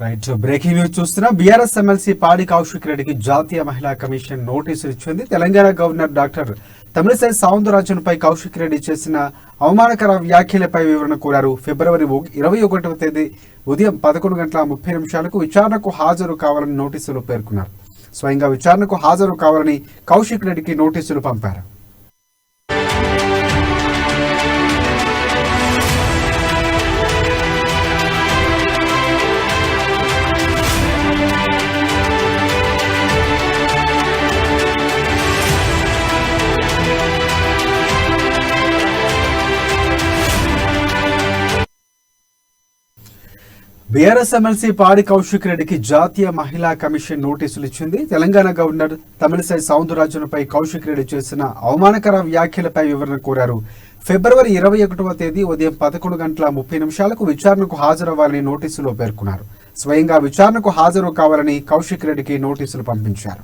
Right breaking news చూస్తున్నాం. BRS MLC పాడి కౌశిక్ రెడ్డికి జాతీయ మహిళా కమిషన్ నోటీసులు ఇచ్చింది. తెలంగాణ గవర్నర్ డాక్టర్ తమిళిసై సౌందరరాజన్పై కౌశిక్ రెడ్డి చేసిన అవమానకర వ్యాఖ్యలపై వివరణ కోరారు. ఫిబ్రవరి 21వ తేదీ ఉదయం 11:30 విచారణకు హాజరు కావాలని నోటీసులు పేర్కొన్నారు. స్వయంగా విచారణకు హాజరు కావాలని కౌశిక్ రెడ్డికి నోటీసులు పంపారు. బీఆర్ఎస్ ఎమ్మెల్సీ పాడి కౌశిక్ రెడ్డికి జాతీయ మహిళా కమిషన్ నోటీసులు ఇచ్చింది. తెలంగాణ గవర్నర్ తమిళిసై సౌందరరాజన్పై కౌశిక్ రెడ్డి చేసిన అవమానకర వ్యాఖ్యలపై వివరణ కోరారు. ఫిబ్రవరి 21వ తేదీ ఉదయం 11:30 విచారణకు హాజరవ్వాలని నోటీసులో పేర్కొన్నారు. స్వయంగా విచారణకు హాజరు కావాలని కౌశిక్ రెడ్డికి నోటీసులు పంపించారు.